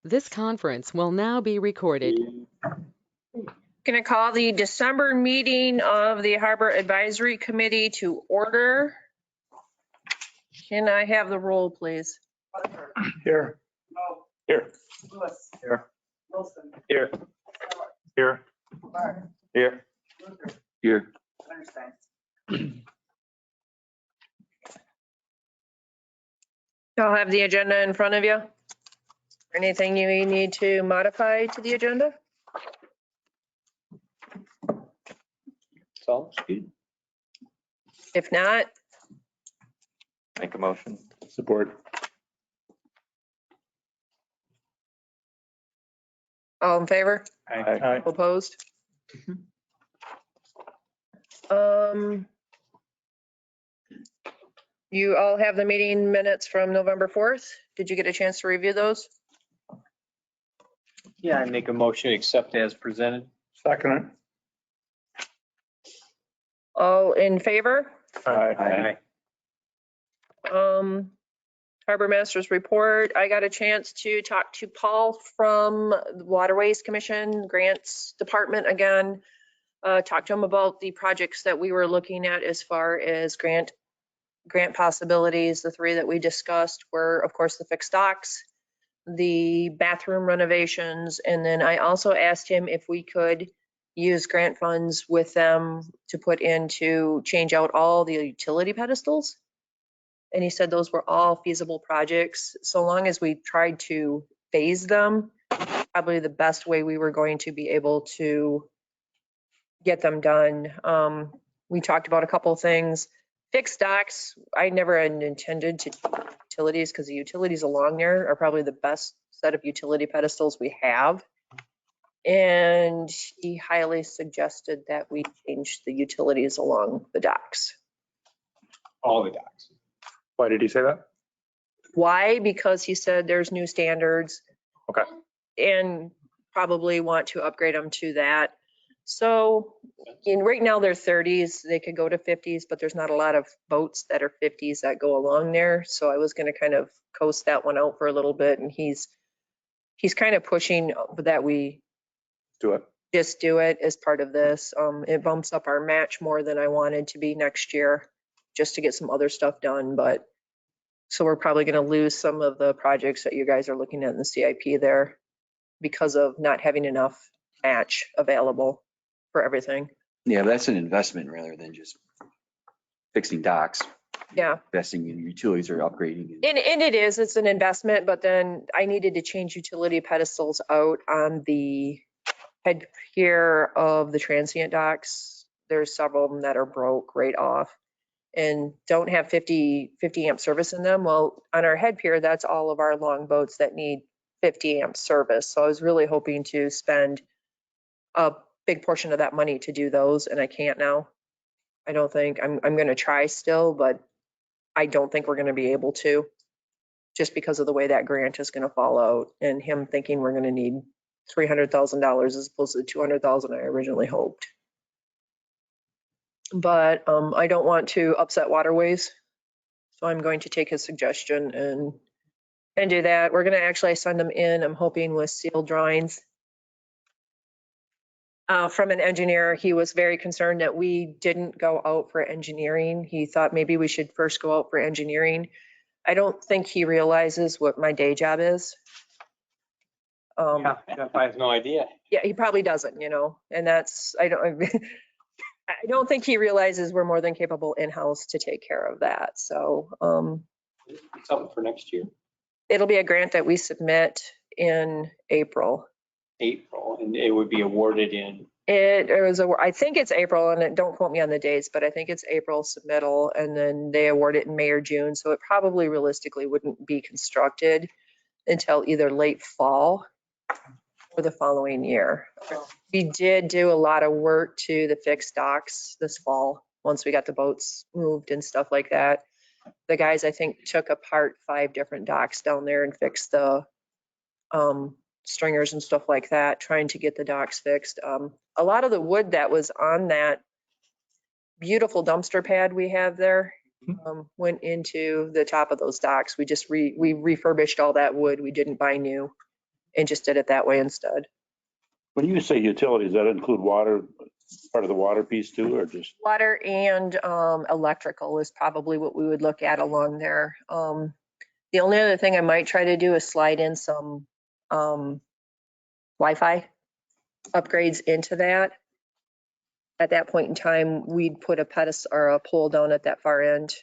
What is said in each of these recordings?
This conference will now be recorded. Going to call the December meeting of the Harbor Advisory Committee to order. Can I have the roll, please? Here. Here. Lewis. Here. Wilson. Here. Here. Martin. Here. Luther. Here. Understand. Y'all have the agenda in front of you? Anything you need to modify to the agenda? Sounds good. If not, Make a motion. Support. all in favor? Aye. Opposed? You all have the meeting minutes from November 4th. Did you get a chance to review those? Yeah, I make a motion to accept as presented. Second. All in favor? Aye. HARBORMASTER'S report. I got a chance to talk to Paul from the Waterways Commission, Grants Department again. Talked to him about the projects that we were looking at as far as grant possibilities. The three that we discussed were, of course, the fixed docks, the bathroom renovations, and then I also asked him if we could use grant funds with them to put in to change out all the utility pedestals. And he said those were all feasible projects, so long as we tried to phase them, probably the best way we were going to be able to get them done. We talked about a couple of things. Fixed docks, I never had intended to do utilities because the utilities along there are probably the best set of utility pedestals we have. And he highly suggested that we change the utilities along the docks. All the docks. Why did he say that? Why? Because he said there's new standards. Okay. And probably want to upgrade them to that. So right now they're 30s, they could go to 50s, but there's not a lot of boats that are 50s that go along there. So I was going to kind of coast that one out for a little bit, and he's kind of pushing that we Do it. just do it as part of this. It bumps up our match more than I wanted to be next year, just to get some other stuff done. But so we're probably going to lose some of the projects that you guys are looking at in the CIP there because of not having enough match available for everything. Yeah, but that's an investment rather than just fixing docks. Yeah. Investing in utilities or upgrading. And it's an investment, but then I needed to change utility pedestals out on the head pier of the transient docks. There's several of them that are broke right off and don't have 50 amp service in them. Well, on our head pier, that's all of our long boats that need 50 amp service. So I was really hoping to spend a big portion of that money to do those, and I can't now. I don't think I'm going to try still, but I don't think we're going to be able to, just because of the way that grant is going to fall out and him thinking we're going to need $300,000 as opposed to the $200,000 I originally hoped. But I don't want to upset Waterways, so I'm going to take his suggestion and do that. We're going to actually send them in, I'm hoping, with sealed drawings. From an engineer. He was very concerned that we didn't go out for engineering. He thought maybe we should first go out for engineering. I don't think he realizes what my day job is. Yeah, I have no idea. Yeah, he probably doesn't, and that's, I don't think he realizes we're more than capable in-house to take care of that. So Something for next year, it'll be a grant that we submit in April. And it would be awarded in. I think it's April, and don't quote me on the dates, but I think it's April submittal, and then they award it in May or June. So it probably realistically wouldn't be constructed until either late fall or the following year. We did do a lot of work to the fixed docks this fall, once we got the boats moved and stuff like that. The guys, I think, took apart 5 different docks down there and fixed the stringers and stuff like that, trying to get the docks fixed. A lot of the wood that was on that beautiful dumpster pad we have there went into the top of those docks. We just we refurbished all that wood. We didn't buy new. and just did it that way instead. When you say utilities, that include water, part of the water piece too, or just? Water and electrical is probably what we would look at along there. The only other thing I might try to do is slide in some Wi-Fi upgrades into that. At that point in time, we'd put a pedestal or a pole down at that far end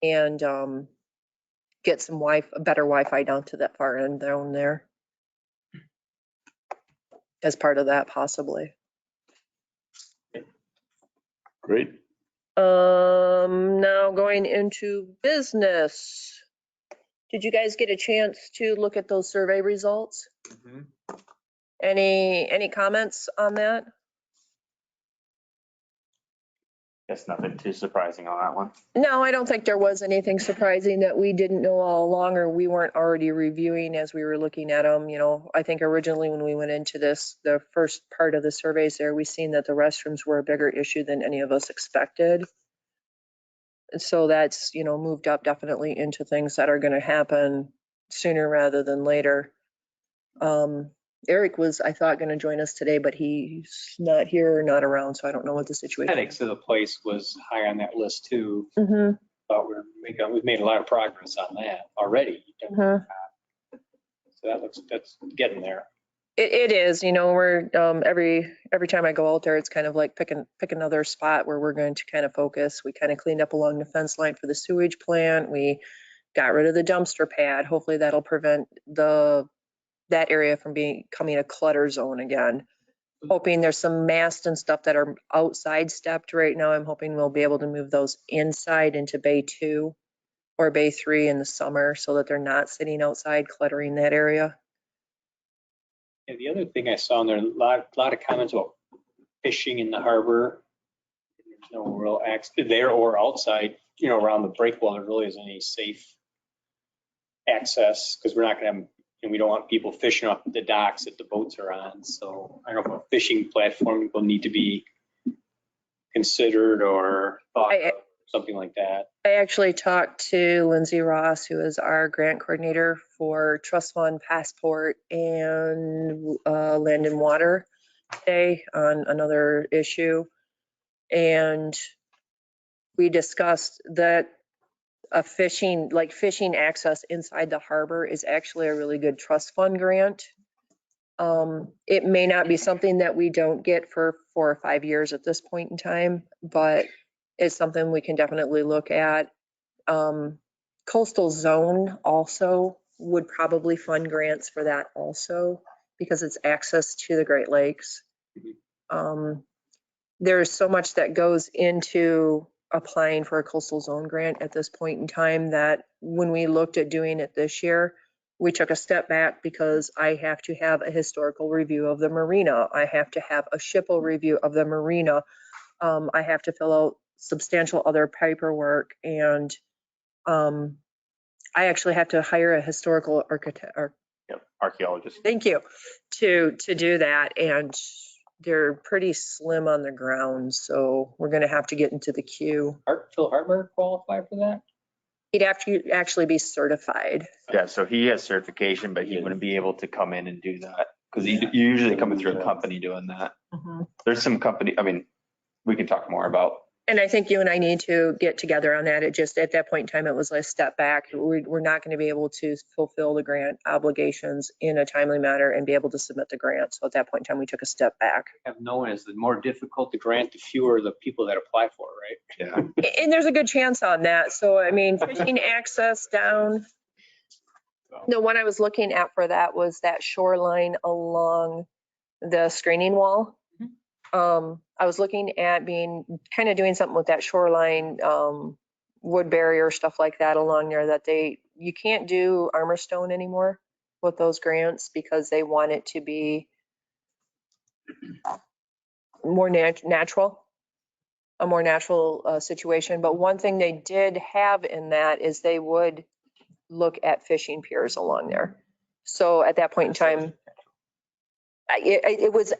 and get some better Wi-Fi down to that far end down there as part of that possibly. Great. Now going into business. Did you guys get a chance to look at those survey results? Mhm. Any comments on that? Guess nothing too surprising on that one. No, I don't think there was anything surprising that we didn't know all along or we weren't already reviewing as we were looking at them. You know, I think originally when we went into this, the first part of the surveys there, we seen that the restrooms were a bigger issue than any of us expected. And so that's, you know, moved up definitely into things that are going to happen sooner rather than later. Eric was, I thought, going to join us today, but he's not here or not around, so I don't know what the situation is. Aesthetics of the place was high on that list too. Mhm, Thought we've made a lot of progress on that already. mhm. So that's getting there. It is, you know, we're, every time I go out there, it's kind of like pick another spot where we're going to kind of focus. We kind of cleaned up along the fence line for the sewage plant. We got rid of the dumpster pad. Hopefully that'll prevent that area from becoming a clutter zone again. Hoping there's some masts and stuff that are outside stepped right now. I'm hoping we'll be able to move those inside into Bay 2 or Bay 3 in the summer so that they're not sitting outside cluttering that area. And the other thing I saw in there, a lot of comments about fishing in the harbor. There's no real access there or outside, you know, around the breakwall. There really isn't any safe access because we're not going to have, and we don't want people fishing off the docks that the boats are on. So I don't know if a fishing platform will need to be considered or thought of, something like that. I actually talked to Lindsay Ross, who is our grant coordinator for Trust Fund, Passport, and Land and Water today on another issue. And we discussed that fishing access inside the harbor is actually a really good trust fund grant. It may not be something that we don't get for 4 or 5 years at this point in time, but it's something we can definitely look at. Coastal Zone also would probably fund grants for that also because it's access to the Great Lakes. There's so much that goes into applying for a coastal zone grant at this point in time that when we looked at doing it this year, we took a step back because I have to have a historical review of the marina. I have to have a SHPO review of the marina. I have to fill out substantial other paperwork, and I actually have to hire a historical architect. Archaeologist. Thank you, to do that, and they're pretty slim on the ground, so we're going to have to get into the queue. Phil Hartberg qualify for that? He'd have to actually be certified. Yeah, so he has certification, but he wouldn't be able to come in and do that because you usually come through a company doing that. There's some company, I mean, we can talk more about. And I think you and I need to get together on that. It just, at that point in time, it was a step back. We're not going to be able to fulfill the grant obligations in a timely manner and be able to submit the grant. So at that point in time, we took a step back. Have known as the more difficult the grant, the fewer the people that apply for it, right? Yeah. And there's a good chance on that. So, I mean, fishing access down. The one I was looking at for that was that shoreline along the screening wall. I was looking at kind of doing something with that shoreline, wood barrier, stuff like that along there that you can't do armor stone anymore with those grants because they want it to be more natural, a more natural situation. But one thing they did have in that is they would look at fishing piers along there. So at that point in time, It was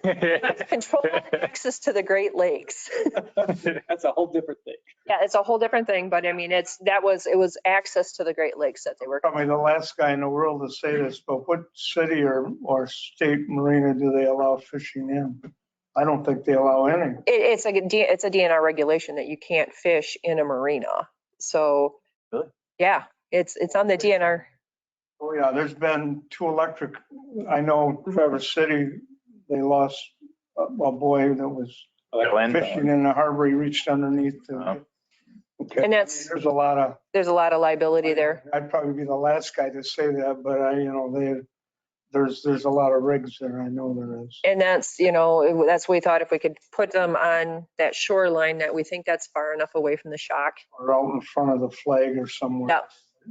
control access to the Great Lakes. That's a whole different thing. Yeah, it's a whole different thing, but I mean, it was access to the Great Lakes that they were. Probably the last guy in the world to say this, but what city or state marina do they allow fishing in? I don't think they allow any. It's like it's a DNR regulation that you can't fish in a marina. So, Really? yeah, it's on the DNR. Oh, yeah, there's been two electric, I know Traverse City, they lost a boy that was fishing in the harbor. He reached underneath. Okay. And that's- There's a lot of. There's a lot of liability there. I'd probably be the last guy to say that, but there's a lot of rigs there. I know there is. And that's, that's what we thought, if we could put them on that shoreline, that we think that's far enough away from the shock. Or out in front of the flag or somewhere,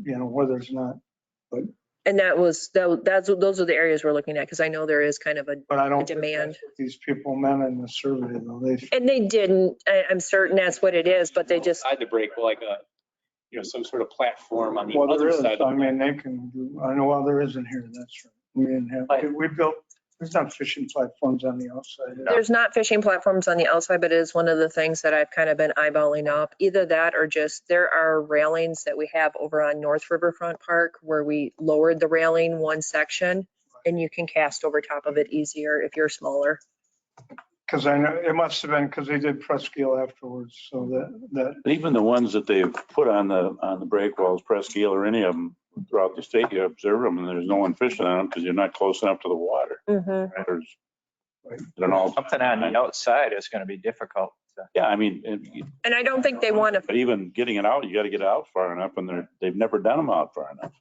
Yeah. where there's not. And those are the areas we're looking at, because I know there is kind of But I don't think demand. that's what these people meant in the survey, though. And they didn't, I'm certain that's what it is, but they just, Side the break, like some sort of platform on the Well, there other is. side. I mean, they can do, I know, well, there isn't here. That's right. We didn't have, we built, there's not fishing platforms on the outside. there's not fishing platforms on the outside, but it is one of the things that I've kind of been eyeballing up. Either that or just, there are railings that we have over on North Riverfront Park where we lowered the railing one section and you can cast over top of it easier if you're smaller. Because I know, it must have been because they did Presqu'île afterwards, so that, Even the ones that they've put on the break walls, Presqu'île or any of them throughout the state, you observe them and there's no one fishing on them because you're not close enough to the water. Mhm. There's, I don't know. Something on the outside is going to be difficult. Yeah, I mean, And I don't think they want to, but even getting it out, you got to get it out far enough and they've never done them out far enough.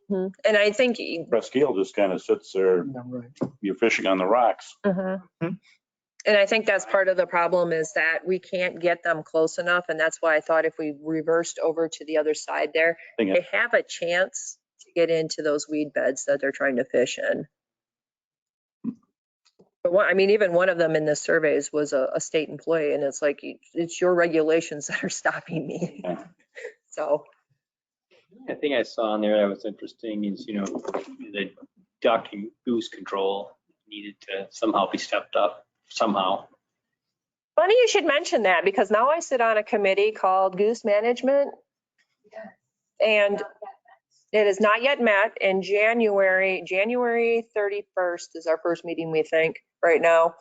and I think, Presqu'île just kind of sits there, yeah, right. you're fishing on the rocks. and I think that's part of the problem, is that we can't get them close enough. And that's why I thought if we reversed over to the other side there, Thing they have a chance to get into those weed beds that they're trying to fish in. But even one of them in the surveys was a state employee, and it's like, it's your regulations that are stopping me. Yeah. So, The thing I saw on there that was interesting is, the duck and goose control needed to somehow be stepped up somehow. funny you should mention that, because now I sit on a committee called Goose Management. And it is not yet met. In January 31st is our first meeting, we think, right now,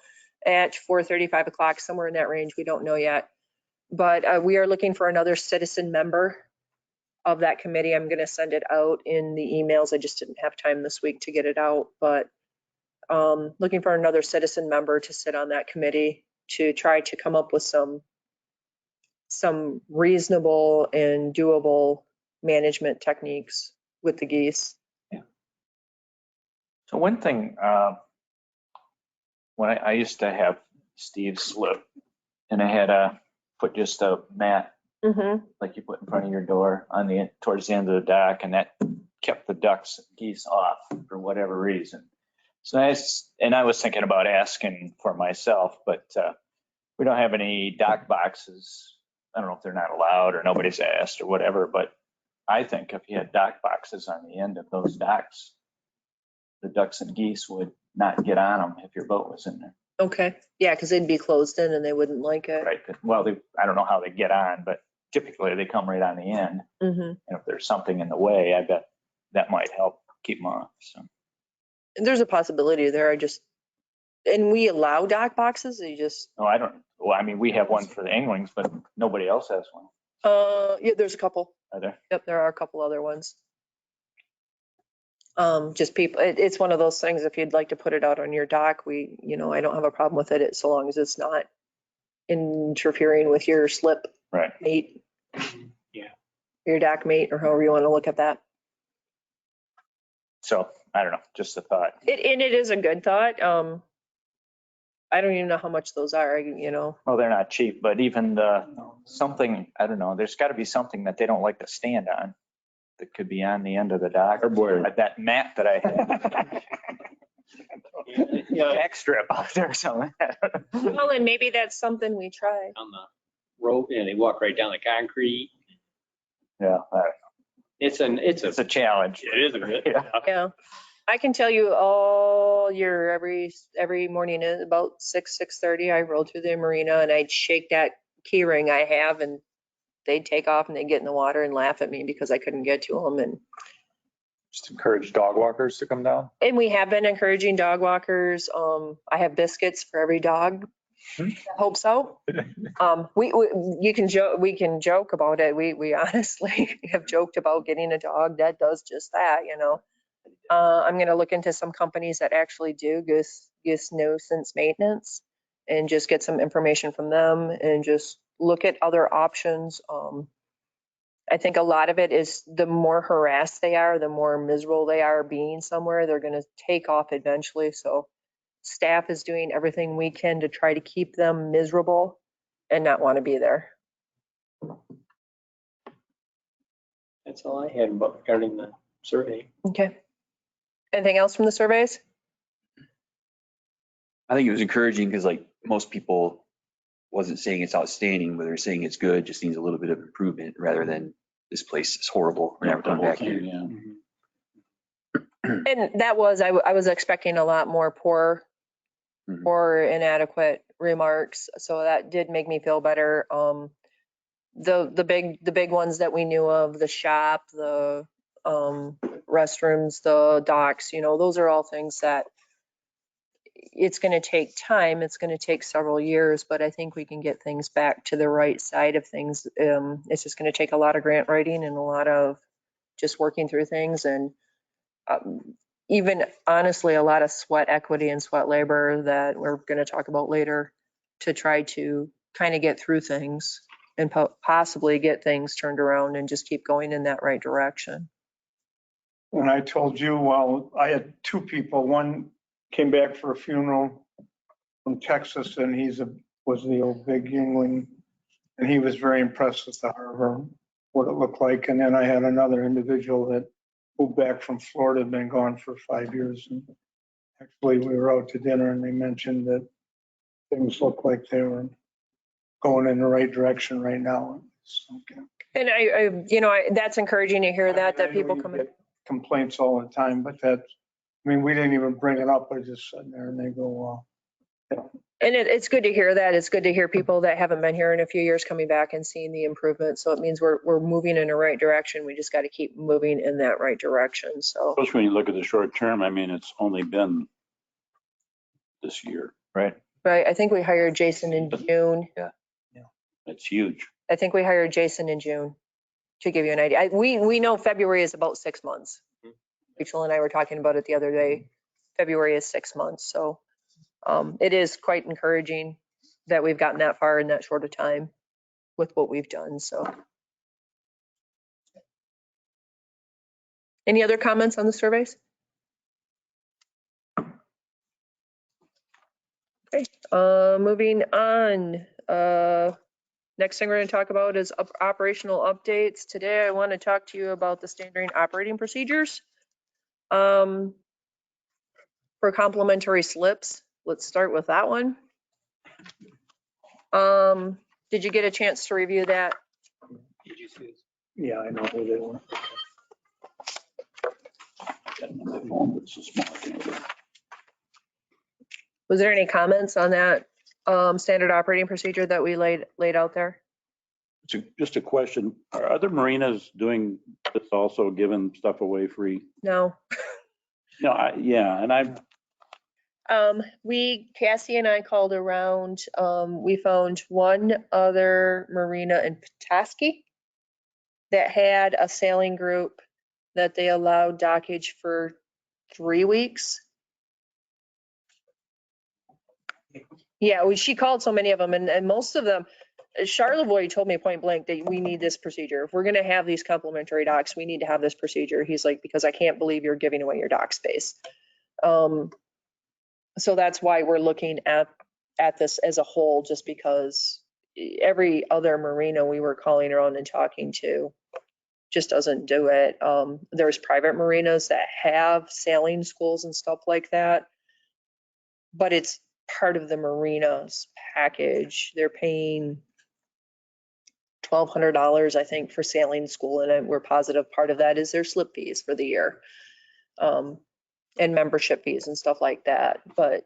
at 4:30, 5 o'clock, somewhere in that range. We don't know yet. But we are looking for another citizen member of that committee. I'm going to send it out in the emails. I just didn't have time this week to get it out. But looking for another citizen member to sit on that committee to try to come up with some reasonable and doable management techniques with the geese. So one thing, when I used to have Steve slip and I had put just a mat Mm-hmm. like you put in front of your door towards the end of the dock, and that kept the ducks and geese off for whatever reason. So I was thinking about asking for myself, but we don't have any dock boxes. I don't know if they're not allowed or nobody's asked or whatever, but I think if you had dock boxes on the end of those docks, the ducks and geese would not get on them if your boat was in there. Okay. Yeah, because they'd be closed in and they wouldn't like it. Right. Well, I don't know how they get on, but typically they come right on the end. Mm-hmm. And if there's something in the way, I bet that might help keep them off. So There's a possibility there. And we allow dock boxes. no, I don't. Well, I mean, we have one for the anglings, but nobody else has one. Yeah, there's a couple. Are there? Yep, there are a couple other ones. Just people, it's one of those things, if you'd like to put it out on your dock, I don't have a problem with it so long as it's not interfering with your slip Right. mate. Yeah. Your dock mate, or however you want to look at that. So I don't know. Just a thought. And it is a good thought. I don't even know how much those are, Well, they're not cheap, but even something, I don't know. There's got to be something that they don't like to stand on that could be on the end of the dock. Hardboard. That mat that I had. Yeah. Back strip out there or something. Well, and maybe that's something we try. On the rope, they walk right down the concrete. Yeah. It's a It's a challenge. It is a good. Yeah. Yeah. I can tell you all year, every morning at about 6:30, I roll through the marina and I'd shake that key ring I have, and they'd take off and they'd get in the water and laugh at me because I couldn't get to them. Just encourage dog walkers to come down. And we have been encouraging dog walkers. I have biscuits for every dog that helps out. We can joke about it. We honestly have joked about getting a dog that does just that, you know. I'm going to look into some companies that actually do goose nuisance maintenance and just get some information from them and just look at other options. I think a lot of it is the more harassed they are, the more miserable they are being somewhere, they're going to take off eventually. So staff is doing everything we can to try to keep them miserable and not want to be there. That's all I had about regarding the survey. Okay. Anything else from the surveys? I think it was encouraging because like most people wasn't saying it's outstanding, but they're saying it's good, just needs a little bit of improvement rather than this place is horrible. We're never coming back here. Yeah. And that was, I was expecting a lot more poor or inadequate remarks. So that did make me feel better. The big ones that we knew of, the shop, the restrooms, the docks, you know, those are all things that it's going to take time. It's going to take several years, but I think we can get things back to the right side of things. It's just going to take a lot of grant writing and a lot of just working through things, and even honestly, a lot of sweat equity and sweat labor that we're going to talk about later to try to kind of get through things and possibly get things turned around and just keep going in that right direction. When I told you, well, I had two people. One came back for a funeral from Texas, and was the old big Yingling, and he was very impressed with the harbor, what it looked like. And then I had another individual that moved back from Florida, had been gone for 5 years. And actually, we were out to dinner, and they mentioned that things look like they were going in the right direction right now. Okay. And that's encouraging to hear that people come in. Complaints all the time, but we didn't even bring it up. I just sitting there and they go, And it's good to hear that. It's good to hear people that haven't been here in a few years coming back and seeing the improvement. So it means we're moving in the right direction. We just got to keep moving in that right direction. So Especially when you look at the short term, it's only been this year. Right. right. I think we hired Jason in June. That's huge. I think we hired Jason in June, to give you an idea. We know February is about 6 months. Rachel and I were talking about it the other day. February is 6 months. So it is quite encouraging that we've gotten that far in that short of time with what we've done. So any other comments on the surveys? Okay, moving on. Next thing we're going to talk about is operational updates. Today, I want to talk to you about the standard operating procedures for complimentary slips. Let's start with that one. Did you get a chance to review that? Did you see this? yeah, I know who they were. Was there any comments on that standard operating procedure that we laid out there? Just a question. Are other marinas doing this also, giving stuff away free? No. No, Cassie and I called around. We found one other marina in Petoskey that had a sailing group that they allowed dockage for 3 weeks. Yeah, she called so many of them, and most of them, Charlevoix told me point blank that we need this procedure. If we're going to have these complimentary docks, we need to have this procedure. He's like, because I can't believe you're giving away your dock space. So that's why we're looking at this as a whole, just because every other marina we were calling around and talking to just doesn't do it. There's private marinas that have sailing schools and stuff like that, but it's part of the marina's package. They're paying $1,200, I think, for sailing school, and we're positive part of that is their slip fees for the year. and membership fees and stuff like that. But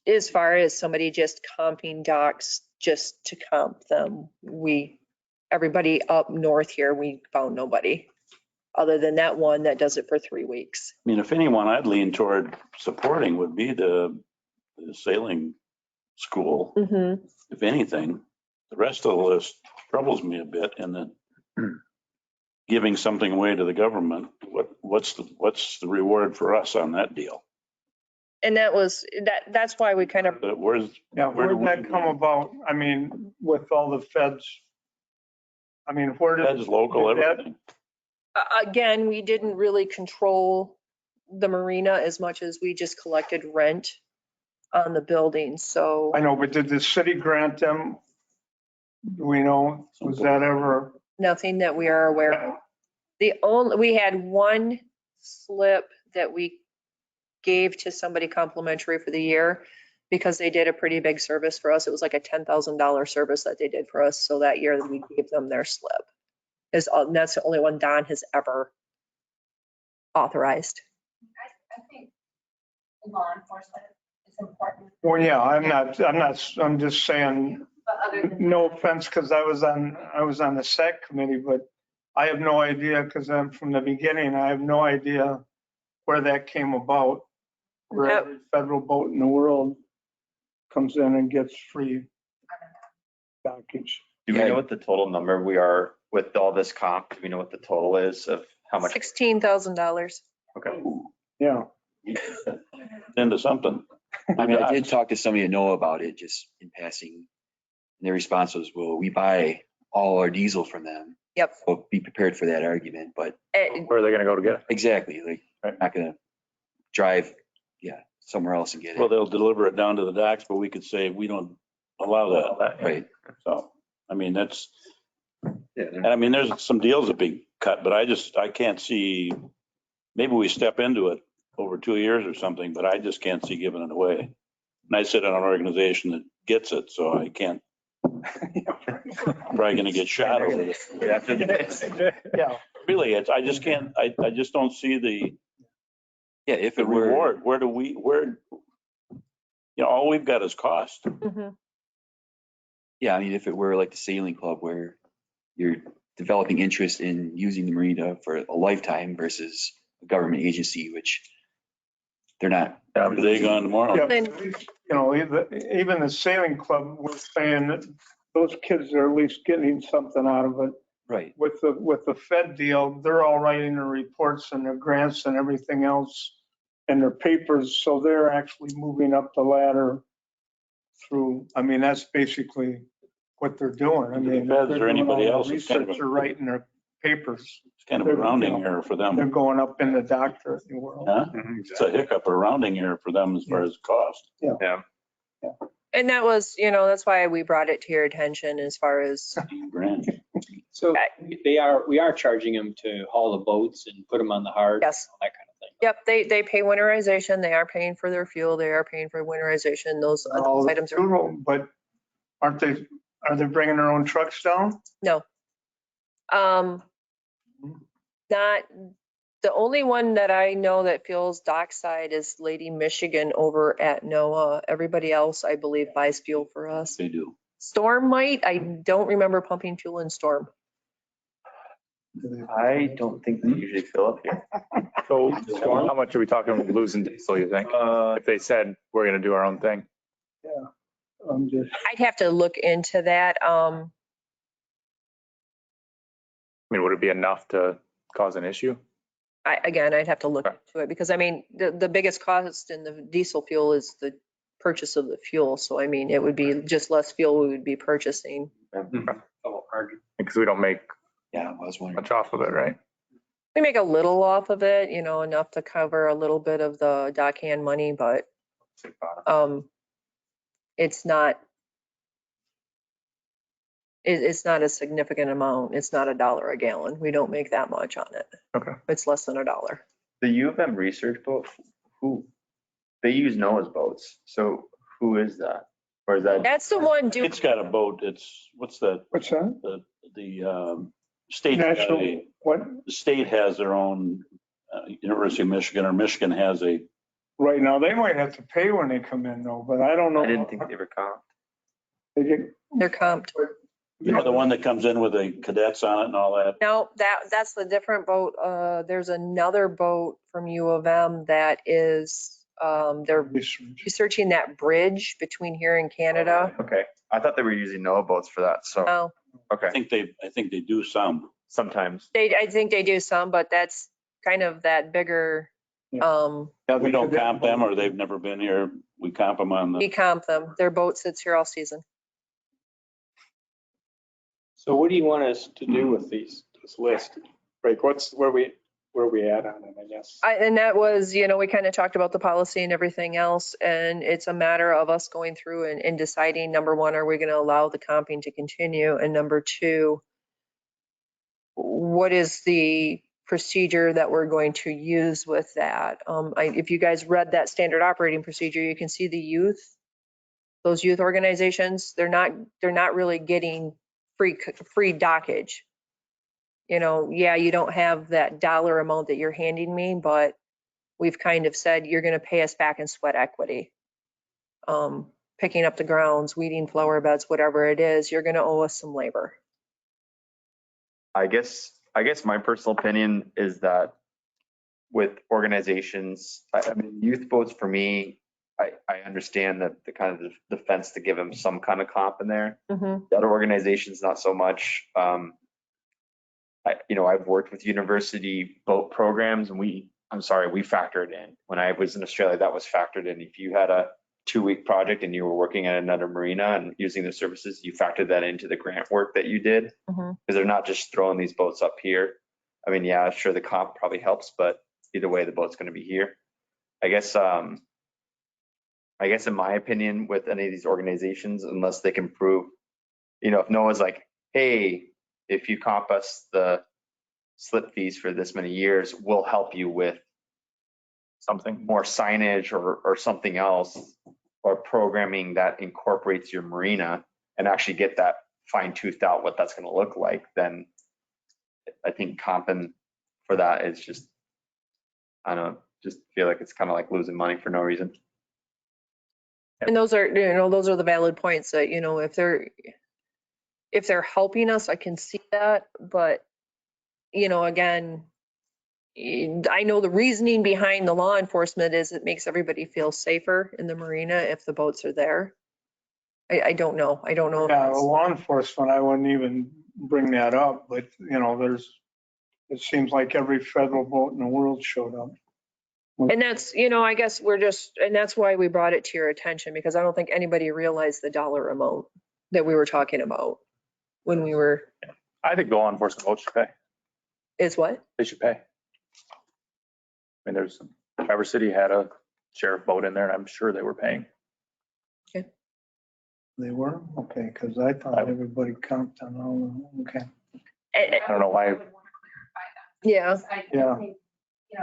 as far as somebody just comping docks just to comp them, everybody up north here, we found nobody other than that one that does it for 3 weeks. I mean, if anyone I'd lean toward supporting would be the sailing school, Mm-hmm. if anything. The rest of the list troubles me a bit, and then giving something away to the government, what's the reward for us on that deal? And that's why we kind of, Where's, Yeah, Where where do did that we- come about? I mean, with all the feds. I mean, where did? that's local, did that- everything. again, we didn't really control the marina as much as we just collected rent on the building. So I know, but did the city grant them? Do we know, was that ever? nothing that we are aware of. We had one slip that we gave to somebody complimentary for the year because they did a pretty big service for us. It was like a $10,000 service that they did for us. So that year we gave them their slip. And that's the only one Don has ever authorized. I think law enforcement is important, Well, yeah, I'm just saying, but other than. no offense, because I was on the SAC committee, but I have no idea, because I'm from the beginning, I have no idea where that came about. Where Yep. every federal boat in the world comes in and gets free dockage. Do we know what the total number we are with all this comp? Do we know what the total is of how much? $16,000. Okay. Yeah. Into something. I mean, I did talk to somebody to know about it just in passing. And their response was, well, we buy all our diesel from them. Yep. So be prepared for that argument, but Where are they gonna go to get it? exactly, like, Right. not gonna drive, somewhere else and get Well, it. they'll deliver it down to the docks, but we could say we don't allow that. Right. So, I mean, that's, Yeah. and I mean, there's some deals that be cut, but I can't see, maybe we step into it over 2 years or something, but I just can't see giving it away. And I sit on an organization that gets it, so I can't, probably gonna get shot over this. Yeah. Really, I just can't, I just don't see the Yeah, if the it were, reward. All we've got is cost. Mhm. yeah, I mean, if it were like the sailing club where you're developing interest in using the marina for a lifetime versus a government agency, which they're not. Are they gone tomorrow? Yeah, Then- you know, even the sailing club was saying that those kids are at least getting something out of it. Right. With the Fed deal, they're all writing their reports and their grants and everything else and their papers, so they're actually moving up the ladder through, I mean, that's basically what they're doing. I The mean, Feds they're or doing anybody all else, the it's kind of research, a- they're writing their papers. It's kind of a rounding error for They're them. going up in the doctorate world. Huh? It's a hiccup, a rounding error for them as far as cost. And that was, that's why we brought it to your attention as far as, Grand. So we are charging them to haul the boats and put them on the hard. yes. That kind of thing. Yep, they pay winterization. They are paying for their fuel. They are paying for winterization. Those All the items are, funeral, but are they bringing their own trucks down? not, the only one that I know that fuels dockside is Lady Michigan over at NOAA. Everybody else, I believe, buys fuel for us. They do. Storm might, I don't remember pumping fuel in Storm. I don't think they usually fill up here. So how much are we talking losing diesel, you think? If they said, we're gonna do our own thing? I'm just, I'd have to look into that. I mean, would it be enough to cause an issue? I'd have to look Okay. into it because I mean, the biggest cost in the diesel fuel is the purchase of the fuel. So I mean, it would be just less fuel we would be purchasing. Oh, hard. Because we don't make Yeah, I was wondering. much off of it, right? We make a little off of it, enough to cover a little bit of the dockhand money, but it's not, it's not a significant amount. It's not $1 a gallon. We don't make that much on it. Okay. It's less than $1. The U of M research boat, they use NOAA's boats. So who is that? Or is that? That's the one doing, It's got a boat. What's that? what's that? The state, National, what? the state has their own University of Michigan, or Michigan has a, Right now, they might have to pay when they come in though, but I don't know. I didn't think they were comped. They get- They're comped. the one that comes in with the cadets on it and all that. No, that's the different boat. There's another boat from U of M that is, they're researching that bridge between here and Canada. Okay, I thought they were using NOAA boats for that, so, Oh, I okay, think they do some. sometimes. I think they do some, but that's kind of that bigger, We don't comp them, or they've never been here. We comp them on we the, comp them. Their boat sits here all season. So what do you want us to do with this list? Like, where we at on it, I guess? And that was, we kind of talked about the policy and everything else, and it's a matter of us going through and deciding, number one, are we going to allow the comping to continue? And number two, what is the procedure that we're going to use with that? If you guys read that standard operating procedure, you can see the youth, those youth organizations, they're not really getting free dockage. Yeah, you don't have that dollar amount that you're handing me, but we've kind of said you're going to pay us back in sweat equity. Picking up the grounds, weeding flower beds, whatever it is, you're going to owe us some labor. I guess my personal opinion is that with organizations, I mean, youth boats for me, I understand that the kind of the fence to give them some kind of comp in there. Mhm. The other organizations, not so much. I've worked with university boat programs, and we factor it in. When I was in Australia, that was factored in. If you had a 2-week project and you were working at another marina and using the services, you factored that into the grant work that you did, because they're not just throwing these boats up here. I mean, yeah, sure, the comp probably helps, but either way, the boat's going to be here. I guess in my opinion, with any of these organizations, unless they can prove, if NOAA's like, hey, if you comp us the slip fees for this many years, we'll help you with something more signage or something else, or programming that incorporates your marina, and actually get that fine-toothed out what that's going to look like, then I think comping for that is just, I don't know, just feel like it's kind of like losing money for no reason. And those are the valid points that, if they're helping us, I can see that. But, again, I know the reasoning behind the law enforcement is it makes everybody feel safer in the marina if the boats are there. I don't know. I don't know. if Yeah, that's- law enforcement, I wouldn't even bring that up, but it seems like every federal boat in the world showed up. And that's, I guess and that's why we brought it to your attention, because I don't think anybody realized the dollar amount that we were talking about when we were, I think the law enforcement boats should pay. is what? They should pay. I mean, Traverse City had a sheriff boat in there, and I'm sure they were paying. They were? Okay, because I thought everybody comped on all of them. Okay. I don't know why. I would want to clarify that. Yeah. Because I Yeah. think,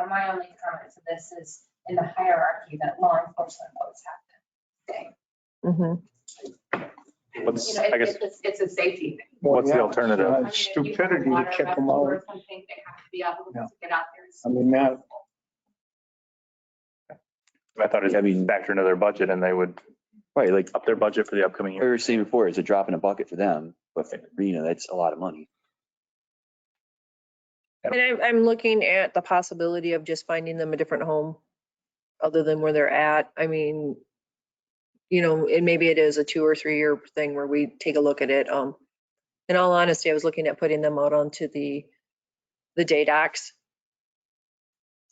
my only comment to this is in the hierarchy that law enforcement boats have to stay. Mm-hmm. What's, I guess, it's a safety thing. What's the Yeah, alternative? I mean, it's if you have stupidity to water kick them vessel out. or something, they have to be able Yeah. to get out there. I mean, that, I thought it'd be factor into their budget, and they would Right, like up their budget for the upcoming we year. were saying before, it's a drop in a bucket for them, but for Marina, that's a lot of money. And I'm looking at the possibility of just finding them a different home other than where they're at. I mean, and maybe it is a 2 or 3 year thing where we take a look at it. In all honesty, I was looking at putting them out onto the day docks.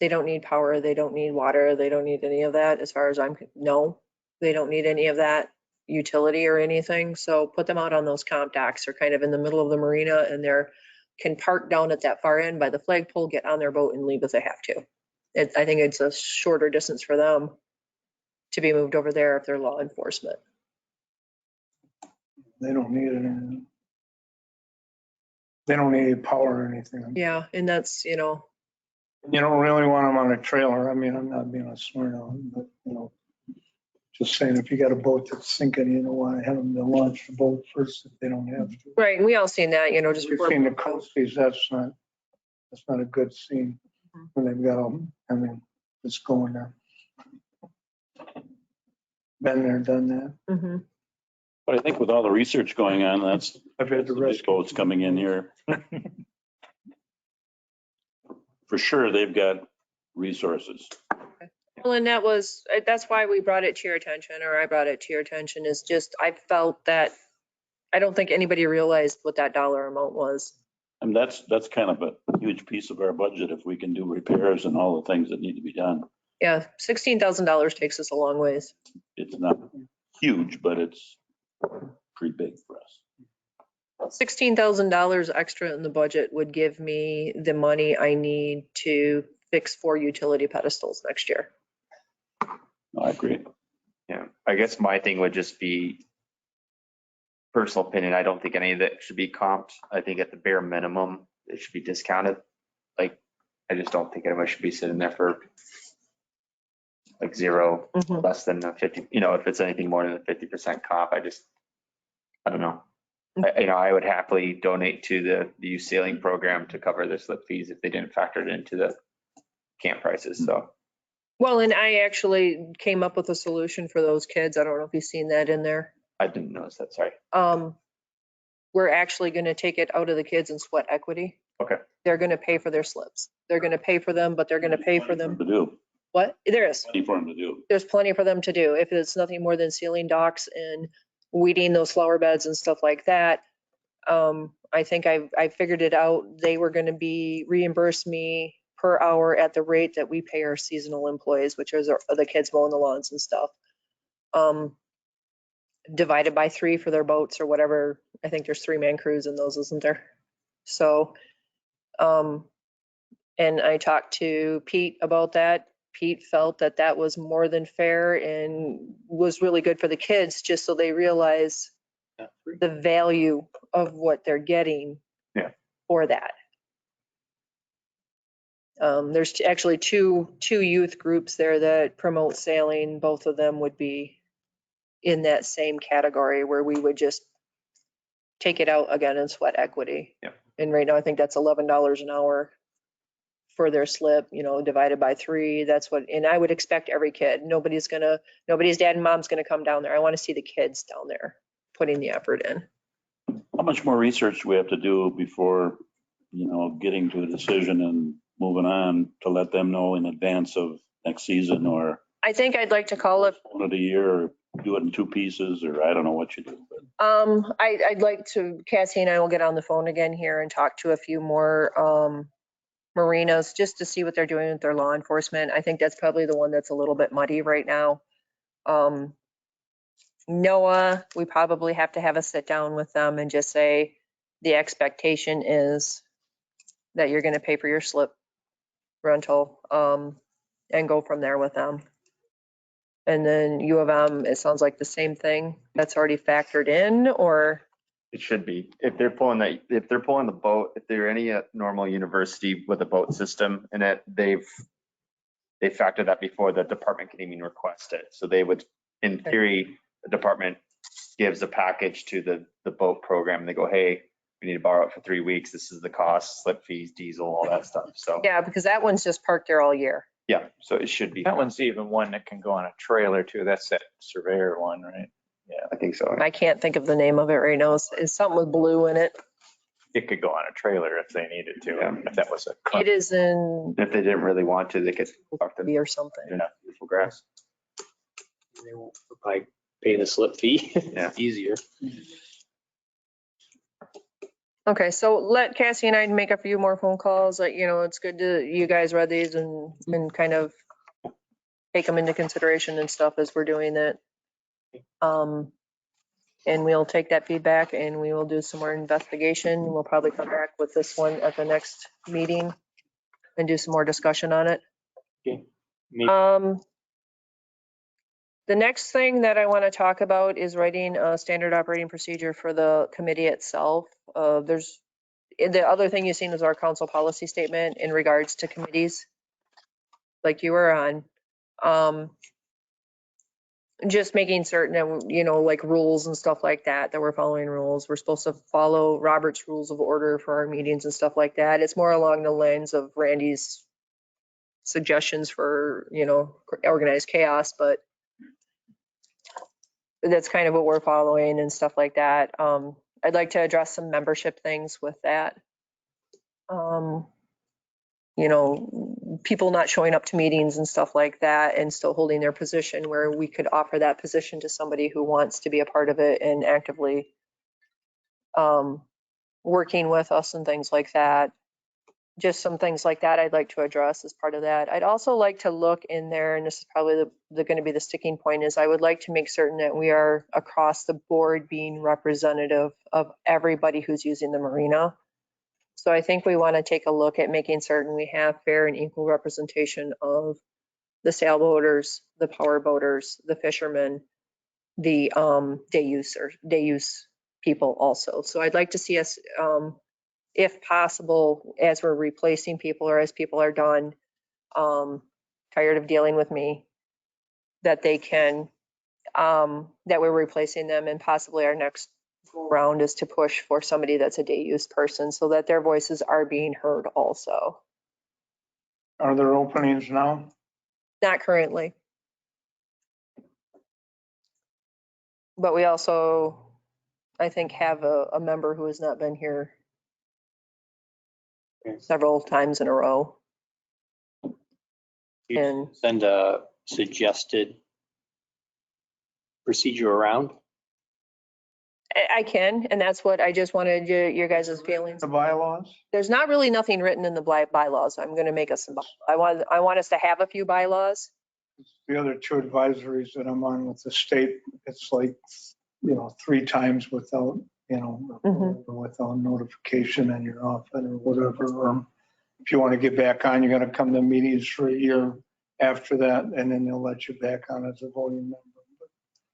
They don't need power. They don't need water. They don't need any of that as far as no, they don't need any of that utility or anything. So put them out on those comp docks. They're kind of in the middle of the marina, and can park down at that far end by the flagpole, get on their boat and leave if they have to. I think it's a shorter distance for them to be moved over there if they're law enforcement. they don't need it. They don't need power or anything. Yeah, and that's, You don't really want them on a trailer. I mean, I'm not being a smart aleck, but, just saying, if you got a boat that's sinking, you don't want to have them to launch the boat first if they don't have to. right. And we all seen that, just We've before. seen the coasties, that's not a good scene. Where they've got them, I mean, it's going there. Been there, done that. Mhm. But I think with all the research going on, that's, I've had the big rest. boats coming in here. For sure, they've got resources. Well, and that's why we brought it to your attention, or I brought it to your attention, is just, I felt that, I don't think anybody realized what that dollar amount was. And that's kind of a huge piece of our budget if we can do repairs and all the things that need to be done. Yeah, $16,000 takes us a long ways. It's not huge, but it's pretty big for us. $16,000 extra in the budget would give me the money I need to fix 4 utility pedestals next year. No, I agree. Yeah, I guess my thing would just be personal opinion. I don't think any of that should be comped. I think at the bare minimum, it should be discounted. Like, I just don't think anyone should be sitting there for like zero, Mhm. less than 50, if it's anything more than a 50% comp, I don't know. I would happily donate to the youth sailing program to cover their slip fees if they didn't factor it into the camp prices, so. Well, and I actually came up with a solution for those kids. I don't know if you've seen that in there. I didn't notice that, sorry. We're actually going to take it out of the kids and sweat equity. Okay. They're going to pay for their slips. They're going to pay for them, but they're going to pay for them. To do, What? There is. plenty for them to do. There's plenty for them to do. If it's nothing more than sealing docks and weeding those flower beds and stuff like that. I think I figured it out. They were going to be reimburse me per hour at the rate that we pay our seasonal employees, which is the kids mowing the lawns and stuff. Divided by 3 for their boats or whatever. I think there's 3-man crews in those, isn't there? So, and I talked to Pete about that. Pete felt that that was more than fair and was really good for the kids, just so they realize the value of what they're getting for that. There's actually two youth groups there that promote sailing. Both of them would be in that same category where we would just take it out again in sweat equity. Yeah. And right now I think that's $11 an hour for their slip, divided by 3. That's what, and I would expect every kid, nobody's dad and mom's gonna come down there. I want to see the kids down there putting the effort in. How much more research do we have to do before, getting to a decision and moving on to let them know in advance of next season, or I think I'd like to call it, one of the year, or do it in 2 pieces, or I don't know what you do. But I'd like to, Cassie and I will get on the phone again here and talk to a few more marinas just to see what they're doing with their law enforcement. I think that's probably the one that's a little bit muddy right now. NOAA, we probably have to have a sit down with them and just say the expectation is that you're going to pay for your slip rental and go from there with them. And then U of M, it sounds like the same thing. That's already factored in, or? It should be. If they're pulling the boat, if they're any normal university with a boat system in it, they factor that before the department can even request it. So they would, in theory, the department gives a package to the boat program. And they go, hey, we need to borrow it for 3 weeks. This is the cost, slip fees, diesel, all that stuff. So Yeah, because that one's just parked there all year. yeah, so it should be. That one's even one that can go on a trailer too. That's that surveyor one, right? Yeah. I think so. I can't think of the name of it right now. It's something with blue in it. It could go on a trailer if they needed to, Yeah. if that was a. It is in If they didn't really want to, they could talk to or something. beautiful grass. They won't probably pay the slip fee. Yeah. Easier. Okay, so let Cassie and I make a few more phone calls. It's good to, you guys read these and kind of take them into consideration and stuff as we're doing it. And we'll take that feedback and we will do some more investigation. We'll probably come back with this one at the next meeting and do some more discussion on it. Okay. The next thing that I want to talk about is writing a standard operating procedure for the committee itself. The other thing you've seen is our council policy statement in regards to committees, like you were on. Just making certain that, like rules and stuff like that we're following rules. We're supposed to follow Robert's rules of order for our meetings and stuff like that. It's more along the lines of Randy's suggestions for, organized chaos, but that's kind of what we're following and stuff like that. I'd like to address some membership things with that. People not showing up to meetings and stuff like that and still holding their position, where we could offer that position to somebody who wants to be a part of it and actively working with us and things like that. Just some things like that I'd like to address as part of that. I'd also like to look in there, and this is probably going to be the sticking point, is I would like to make certain that we are across the board being representative of everybody who's using the marina. So I think we want to take a look at making certain we have fair and equal representation of the sailboaters, the power boaters, the fishermen, the day use people also. So I'd like to see us, if possible, as we're replacing people or as people are done, tired of dealing with me, that they can, that we're replacing them, and possibly our next round is to push for somebody that's a day use person so that their voices are being heard also. Are there openings now? Not currently. But we also, I think, have a member who has not been here several times in a row. You send a suggested procedure around. I can, and that's what I just wanted your guys' feelings. The bylaws? There's not really nothing written in the bylaws. I'm going to make us some. I want us to have a few bylaws. The other two advisories that I'm on with the state, it's like, 3 times without, without notification, and you're off it or whatever. If you want to get back on, you're going to come to meetings for a year after that, and then they'll let you back on as a voting member.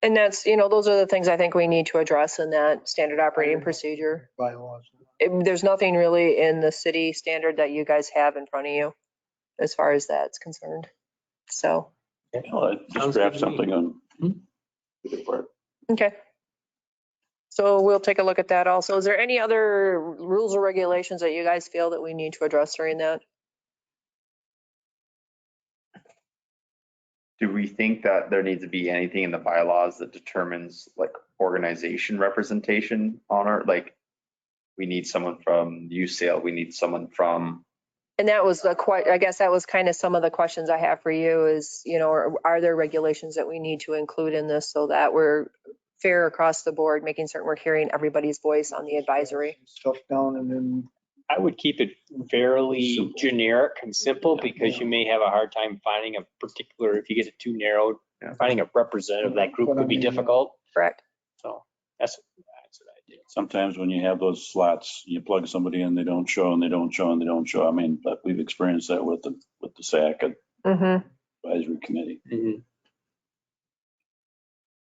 And that's, those are the things I think we need to address in that standard operating procedure. Bylaws. There's nothing really in the city standard that you guys have in front of you as far as that's concerned. So. Just draft something on. Okay. So we'll take a look at that also. Is there any other rules or regulations that you guys feel that we need to address during that? Do we think that there needs to be anything in the bylaws that determines like organization representation on our, like, we need someone from USAIL, we need someone from. And that was I guess that was kind of some of the questions I have for you is, are there regulations that we need to include in this so that we're fair across the board, making certain we're hearing everybody's voice on the advisory? Stuff down, and then I would keep it fairly generic and simple, because you may have a hard time finding a particular, if you get it too narrowed, finding a representative of that group would be difficult. Correct. So that's what I did. Sometimes when you have those slots, you plug somebody in, they don't show and they don't show and they don't show. I mean, but we've experienced that with the SAC advisory committee.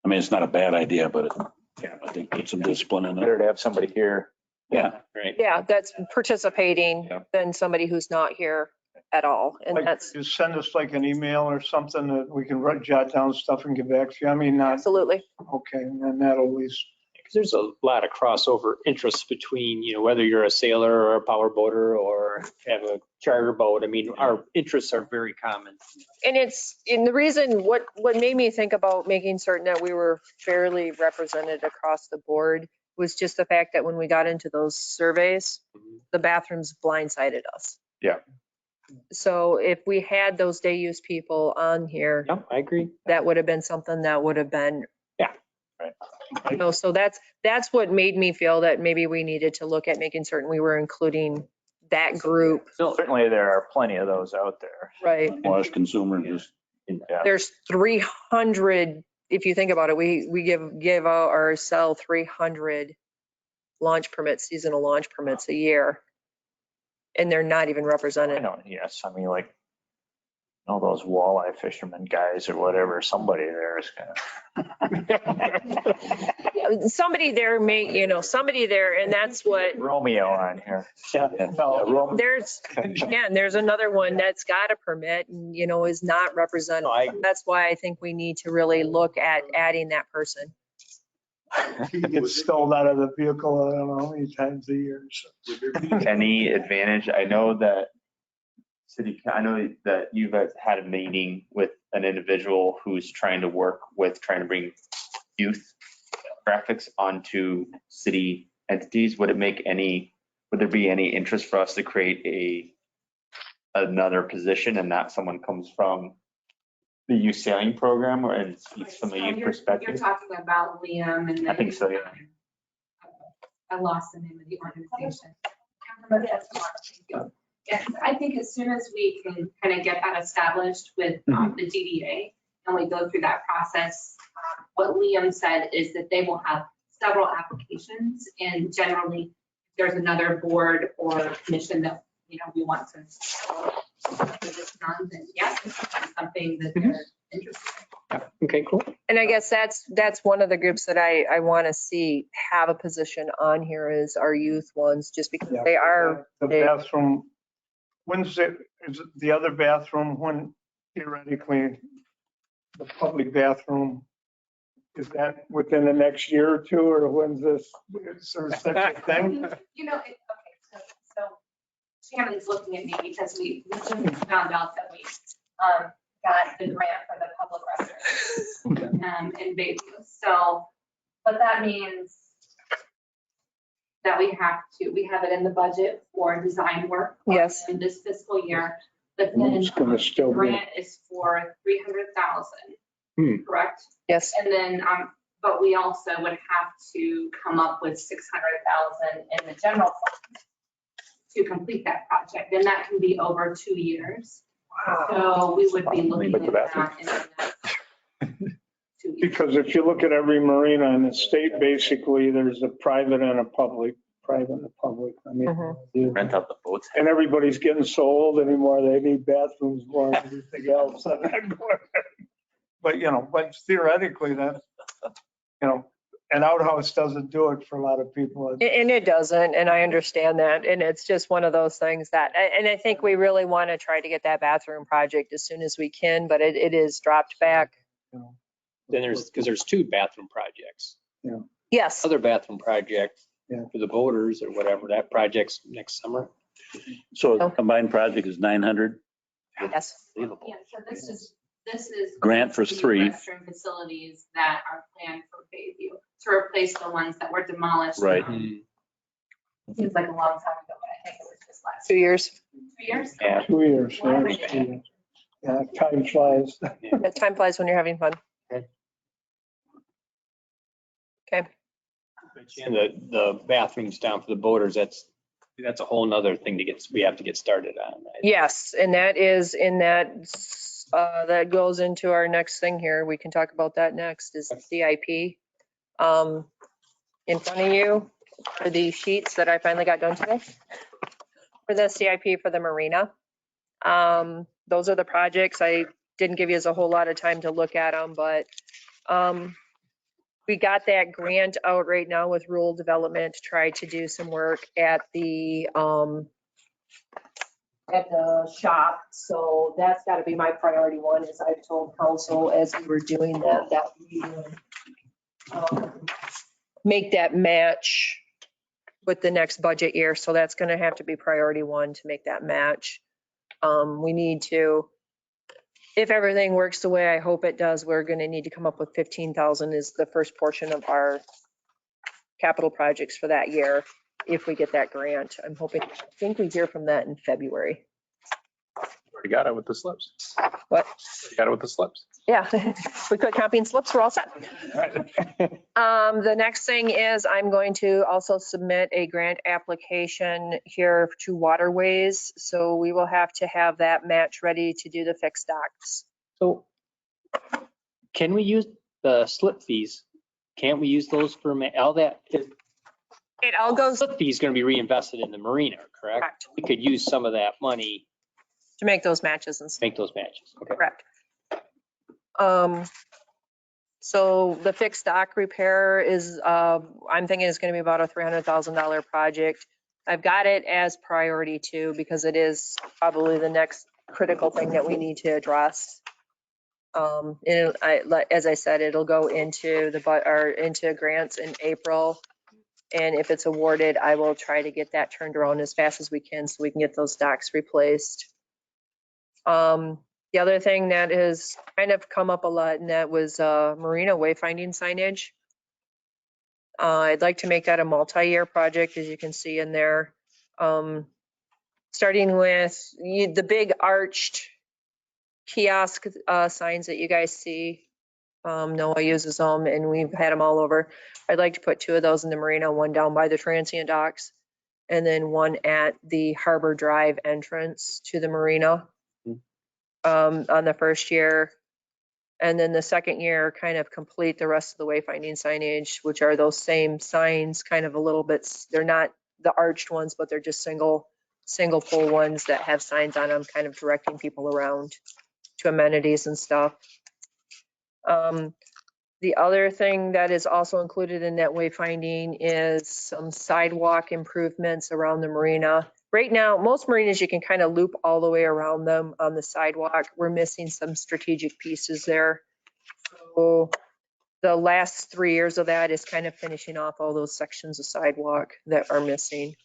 I mean, it's not a bad idea, but I think put some discipline in it. Better to have somebody here. Yeah. Right. Yeah, that's participating than somebody who's not here at all. And like, that's just send us like an email or something that we can jot down stuff and get back to you. I mean, not. absolutely. Okay, and then that'll at least. Because there's a lot of crossover interests between, whether you're a sailor or a power boater or have a charter boat. I mean, our interests are very common. And the reason what made me think about making certain that we were fairly represented across the board was just the fact that when we got into those surveys, the bathrooms blindsided us. Yeah. So if we had those day use people on here, Yep, I agree. that would have been something that would have been. So that's what made me feel that maybe we needed to look at making certain we were including that group. Certainly there are plenty of those out there. Right. Wash consumer just. There's 300, if you think about it, we give out or sell 300 launch permits, seasonal launch permits a year. And they're not even represented. I know, yes. I mean, like, all those walleye fishermen guys or whatever, somebody there is Somebody there may, somebody there, and that's what. Romeo on here. There's another one that's got a permit and, is not represented. That's why I think we need to really look at adding that person. He gets stalled out of the vehicle, I don't know how many times a year. So. Any advantage? I know that I know that you've had a meeting with an individual who's trying to work with trying to bring youth graphics onto city entities. Would there be any interest for us to create another position and not someone comes from the youth sailing program or and speaks from the So youth you're perspective? talking about Liam and. I think so, yeah. I lost the name of the organization. Thank you. Yes, I think as soon as we can kind of get that established with the DDA and we go through that process, what Liam said is that they will have several applications, and generally if there's another board or commission that, we want to this on, then yes, it's something that they're interested in. Okay, cool. And I guess that's one of the groups that I want to see have a position on here is our youth ones, just because Yeah. they are. The bathroom, is it the other bathroom when theoretically the public bathroom, is that within the next year or two, or when's this, is there such a thing? Okay, so Shannon's looking at me because we just found out that we got the grant for the public restroom in Bayview. So what that means that we have it in the budget for design work. Yes. In this fiscal year, but then It's gonna still be. grant is for 300,000, correct? Yes. And then, but we also would have to come up with 600,000 in the general fund to complete that project, and that can be over 2 years. So we would be looking at that in the next 2 years. Because if you look at every marina in the state, basically, there's a private and a public, I mean, Rent out the boats. and everybody's getting so old anymore, they need bathrooms more than anything else. But, but theoretically, that, an outhouse doesn't do it for a lot of people. And it doesn't, and I understand that, and it's just one of those things that, and I think we really want to try to get that bathroom project as soon as we can, but it is dropped back. Then there's 2 bathroom projects. Yes, Other bathroom project Yeah. for the voters or whatever, that project's next summer. So the combined project is 900. yes. Yeah, so this is. Grant for the 3. restroom facilities that are planned for Bayview to replace the ones that were demolished. Right. It seems like a long time ago, but I think it was just last 2 years. 2 years. Yeah. 2 years. Yeah, yeah, time flies. Yeah, time flies when you're having fun. Okay. And the bathrooms down for the boaters, that's a whole nother thing we have to get started on. Right? Yes, and that is in that goes into our next thing here. We can talk about that next is CIP. In front of you are the sheets that I finally got done today for the CIP for the Marina. Those are the projects. I didn't give you a whole lot of time to look at them, but we got that grant out right now with rural development to try to do some work at the shop. So that's got to be my priority one, as I've told council as we were doing that we would make that match with the next budget year. So that's going to have to be priority one to make that match. We need to, if everything works the way I hope it does, we're going to need to come up with 15,000 is the first portion of our capital projects for that year. If we get that grant, I think we hear from that in February. Already got it with the slips. What? Already got it with the slips. Yeah, we quit copying slips, we're all set. The next thing is I'm going to also submit a grant application here to Waterways. So we will have to have that match ready to do the fixed docks. So can we use the slip fees? Can't we use those for all that? It all goes Slip fee is going to be reinvested in the marina, correct? correct We could use some of that money to make those matches and to stuff. make those matches. Okay. Correct. So the fixed dock repair is, I'm thinking it's going to be about a $300,000 project. I've got it as priority 2 because it is probably the next critical thing that we need to address. As I said, it'll go into into grants in April. And if it's awarded, I will try to get that turned around as fast as we can so we can get those docks replaced. The other thing that has kind of come up a lot, and that was Marina wayfinding signage. I'd like to make that a multi-year project, as you can see in there. Starting with the big arched kiosk signs that you guys see. Noah uses them, and we've had them all over. I'd like to put 2 of those in the Marina, one down by the transient docks, and then one at the Harbor Drive entrance to the Marina on the first year. And then the second year, kind of complete the rest of the wayfinding signage, which are those same signs, kind of a little bit, they're not the arched ones, but they're just single pole ones that have signs on them, kind of directing people around to amenities and stuff. The other thing that is also included in that wayfinding is some sidewalk improvements around the marina. Right now, most marinas, you can kind of loop all the way around them on the sidewalk. We're missing some strategic pieces there. So the last 3 years of that is kind of finishing off all those sections of sidewalk that are missing.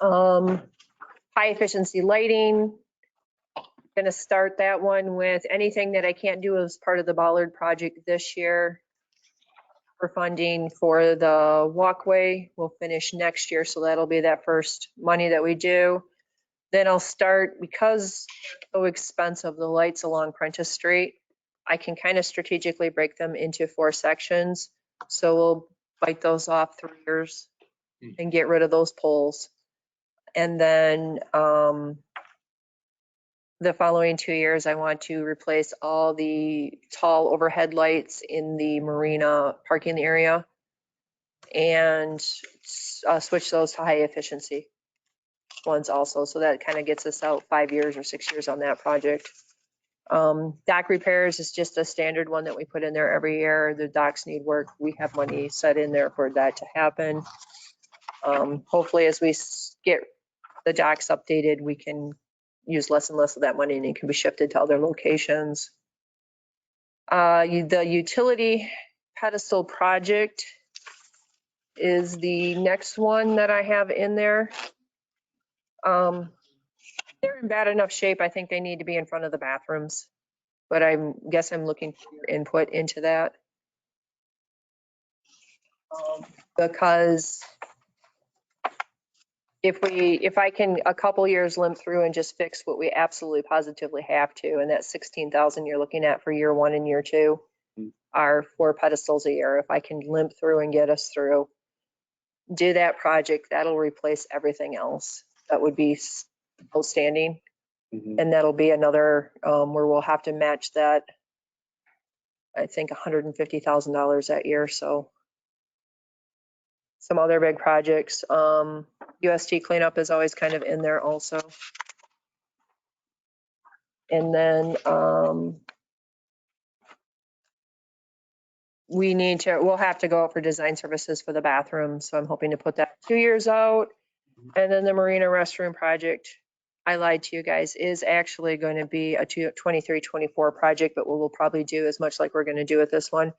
High efficiency lighting. Going to start that one with anything that I can't do as part of the Bollard project this year. For funding for the walkway, we'll finish next year, so that'll be that first money that we do. Then I'll start, because it's so expensive, the lights along Prentice Street, I can kind of strategically break them into 4 sections. So we'll bite those off 3 years and get rid of those poles. And then the following 2 years, I want to replace all the tall overhead lights in the marina parking area and switch those to high efficiency ones also. So that kind of gets us out 5 years or 6 years on that project. Dock repairs is just a standard one that we put in there every year. The docks need work. We have money set in there for that to happen. Hopefully, as we get the docks updated, we can use less and less of that money, and it can be shifted to other locations. The utility pedestal project is the next one that I have in there. They're in bad enough shape. I think they need to be in front of the bathrooms, but I guess I'm looking for your input into that. Because if I can a couple years limp through and just fix what we absolutely positively have to, and that 16,000 you're looking at for year 1 and year 2 are 4 pedestals a year. If I can limp through and get us through, do that project, that'll replace everything else that would be outstanding. And that'll be another where we'll have to match that, I think $150,000 that year. So some other big projects. UST cleanup is always kind of in there also. And then we'll have to go out for design services for the bathroom. So I'm hoping to put that 2 years out. And then the marina restroom project, I lied to you guys, is actually going to be a 23-24 project, but what we'll probably do is much like we're going to do with this one.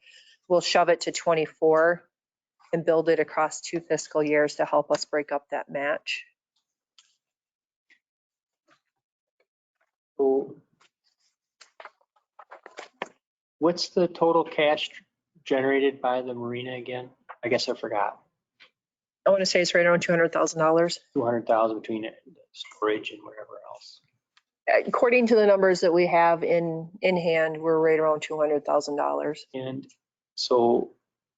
We'll shove it to 24 and build it across 2 fiscal years to help us break up that match. So what's the total cash generated by the marina again? I guess I forgot. I want to say it's right around $200,000. 200,000 between storage and whatever else. According to the numbers that we have in hand, we're right around $200,000. And so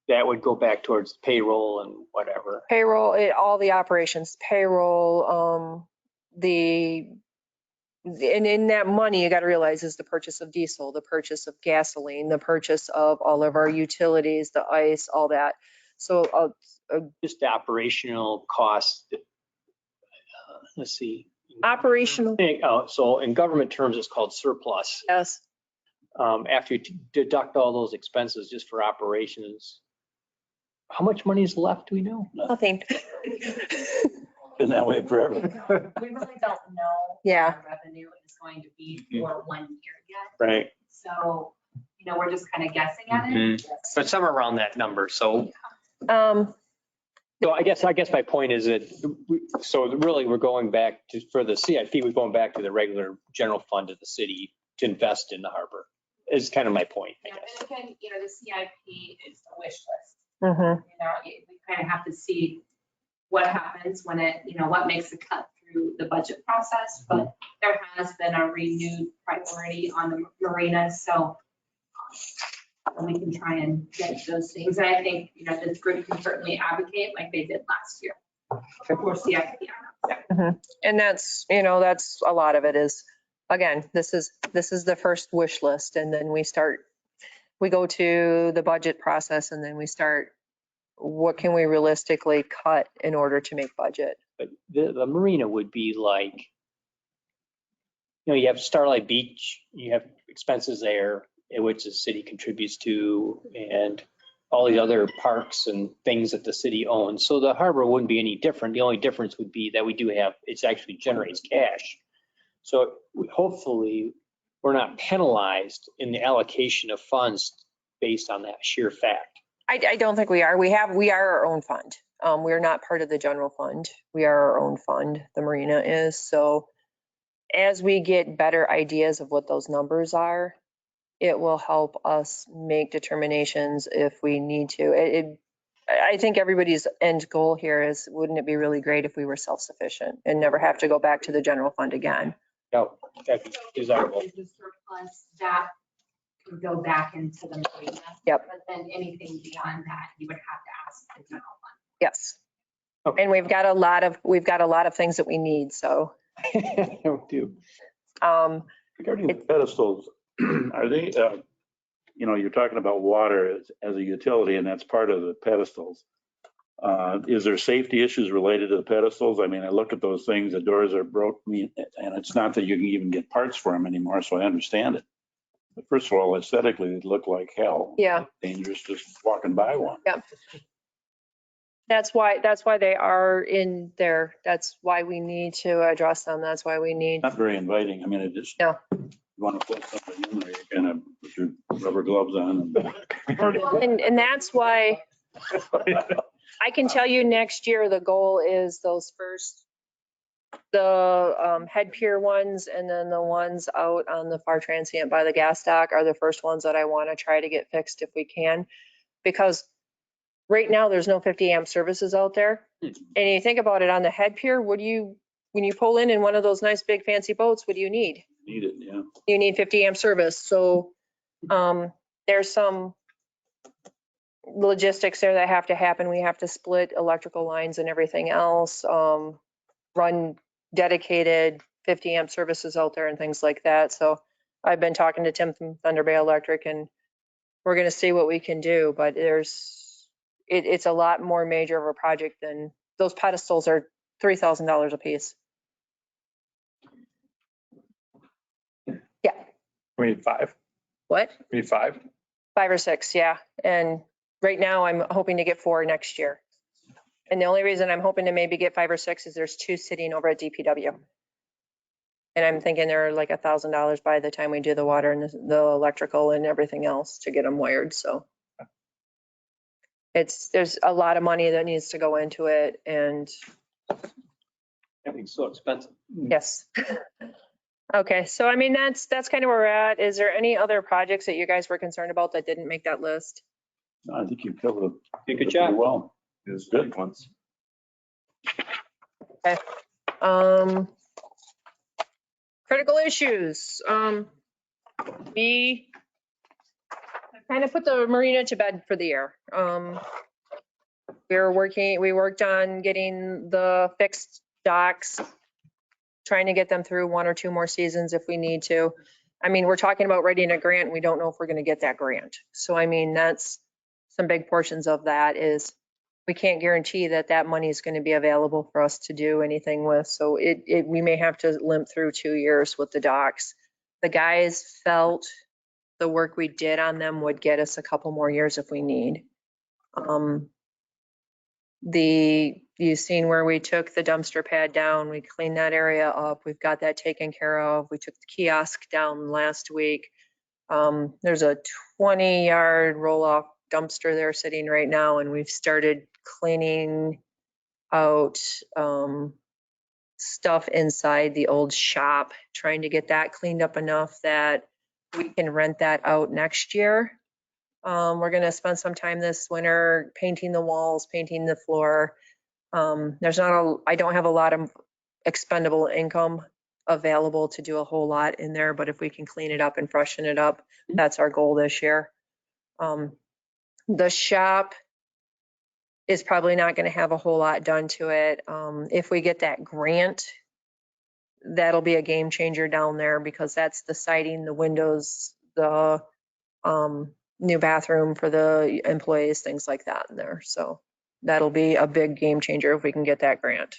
that would go back towards payroll and whatever. Payroll, all the operations, payroll, and in that money, you got to realize is the purchase of diesel, the purchase of gasoline, the purchase of all of our utilities, the ice, all that. So just the operational costs. Let's see. Operational. So in government terms, it's called surplus. Yes. After you deduct all those expenses just for operations, how much money is left? Do we know? Nothing. Been that way forever. We really don't know. Yeah. What our revenue is going to be for 1 year yet. Right. So, we're just kind of guessing at it. But somewhere around that number. So So I guess my point is that, so really we're going back to, for the CIP, we're going back to the regular general fund of the city to invest in the harbor, is kind of my point, I Yeah, guess. and again, the CIP is a wish list. Mhm. We kind of have to see what happens when it, what makes the cut through the budget process, but there has been a renewed priority on the marina, so we can try and get those things. And I think, this group can certainly advocate like they did last year for CIP. And that's a lot of it is, again, this is the first wish list, and then we go to the budget process, and then we start, what can we realistically cut in order to make budget? But the marina would be like, you have Starlight Beach, you have expenses there, in which the city contributes to, and all these other parks and things that the city owns. So the harbor wouldn't be any different. The only difference would be that we do have, it actually generates cash. So hopefully we're not penalized in the allocation of funds based on that sheer fact. I don't think we are. We are our own fund. We're not part of the general fund. We are our own fund. The marina is. So as we get better ideas of what those numbers are, it will help us make determinations if we need to. I think everybody's end goal here is, wouldn't it be really great if we were self-sufficient and never have to go back to the general fund again? No, that'd be desirable. The surplus that can go back into the marina. Yep. But then anything beyond that, you would have to ask the general fund. Yes. Okay. And we've got a lot of things that we need. So do. Regarding the pedestals, are they, you're talking about water as a utility, and that's part of the pedestals. Is there safety issues related to the pedestals? I mean, I look at those things, the doors are broke, and it's not that you can even get parts for them anymore, so I understand it. But first of all, aesthetically, they look like hell. yeah, Dangerous just walking by one. that's why they are in there. That's why we need to address them. That's why we need. Not very inviting. I mean, it just, No. you want to put something in there, you kind of put your rubber gloves on. And that's why I can tell you next year, the goal is those first, the head pier ones, and then the ones out on the far transient by the gas dock are the first ones that I want to try to get fixed if we can. Because right now there's no 50 amp services out there. And you think about it, on the head pier, when you pull in one of those nice big fancy boats, what do you need? Need it, yeah. You need 50 amp service. So there's some logistics there that have to happen. We have to split electrical lines and everything else, run dedicated 50 amp services out there and things like that. So I've been talking to Tim from Thunder Bay Electric, and we're going to see what we can do, but it's a lot more major of a project than those pedestals are. $3,000 a piece. Yeah. We need 5. What? We need 5. 5 or 6, yeah. And right now I'm hoping to get 4 next year. And the only reason I'm hoping to maybe get 5 or 6 is there's 2 sitting over at DPW. And I'm thinking they're like $1,000 by the time we do the water and the electrical and everything else to get them wired. So there's a lot of money that needs to go into it. And Everything's so expensive. yes. Okay, so I mean, that's kind of where we're at. Is there any other projects that you guys were concerned about that didn't make that list? No, I think you covered it. Good job. Well, It was good. ones. Critical issues. We kind of put the marina to bed for the year. We worked on getting the fixed docks, trying to get them through 1 or 2 more seasons if we need to. I mean, we're talking about writing a grant. We don't know if we're going to get that grant. So, I mean, that's some big portions of that is we can't guarantee that money is going to be available for us to do anything with. So we may have to limp through 2 years with the docks. The guys felt the work we did on them would get us a couple more years if we need. You've seen where we took the dumpster pad down, we cleaned that area up, we've got that taken care of. We took the kiosk down last week. There's a 20-yard roll-off dumpster there sitting right now, and we've started cleaning out stuff inside the old shop, trying to get that cleaned up enough that we can rent that out next year. We're gonna spend some time this winter painting the walls, painting the floor. I don't have a lot of expendable income available to do a whole lot in there, but if we can clean it up and freshen it up, that's our goal this year. The shop is probably not gonna have a whole lot done to it. If we get that grant, that'll be a game changer down there because that's the siding, the windows, the new bathroom for the employees, things like that in there. So that'll be a big game changer if we can get that grant.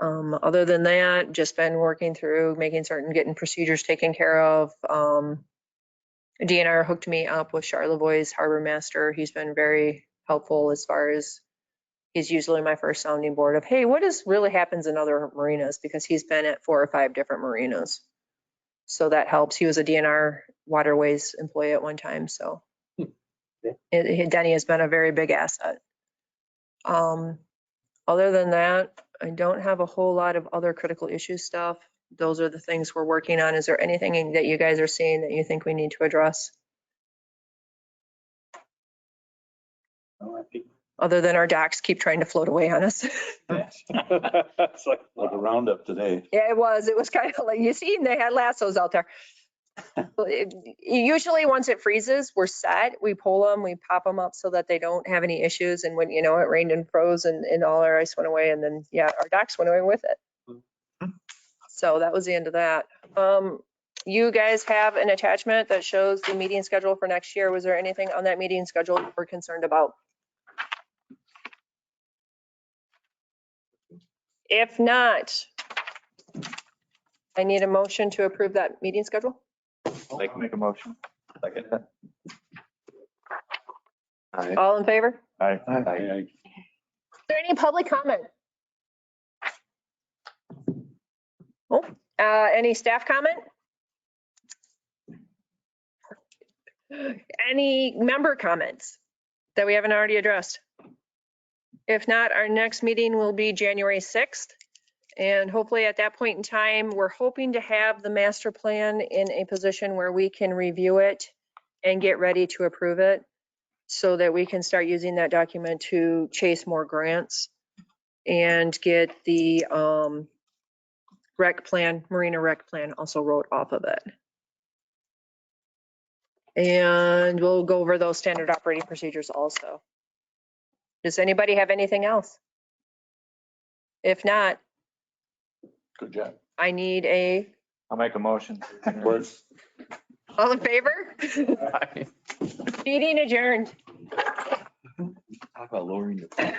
Other than that, just been working through making certain getting procedures taken care of. DNR hooked me up with Charlevoix's harbor master. He's been very helpful as far as he's usually my first sounding board of, hey, what really happens in other marinas? Because he's been at 4 or 5 different marinas. So that helps. He was a DNR waterways employee at one time. So Denny has been a very big asset. Other than that, I don't have a whole lot of other critical issue stuff. Those are the things we're working on. Is there anything that you guys are seeing that you think we need to address? Oh, I think Other than our docks keep trying to float away on us. it's like, Like a roundup today. Yeah, it was kind of like, you see, they had lassos out there. Usually once it freezes, we're set. We pull them, we pop them up so that they don't have any issues. And when, it rained and froze and all our ice went away. And then, yeah, our docks went away with it. So that was the end of that. You guys have an attachment that shows the meeting schedule for next year. Was there anything on that meeting schedule you were concerned about? If not, I need a motion to approve that meeting schedule. Make a motion. Second. Aye. All in favor? Aye. Is there any public comment? Oh, any staff comment? Any member comments that we haven't already addressed? If not, our next meeting will be January 6th. And hopefully at that point in time, we're hoping to have the master plan in a position where we can review it and get ready to approve it so that we can start using that document to chase more grants and get the Marina rec plan also wrote off of it. And we'll go over those standard operating procedures also. Does anybody have anything else? If not, Good job. I need I'll make a motion. all in favor? Meeting adjourned. talk about lowering the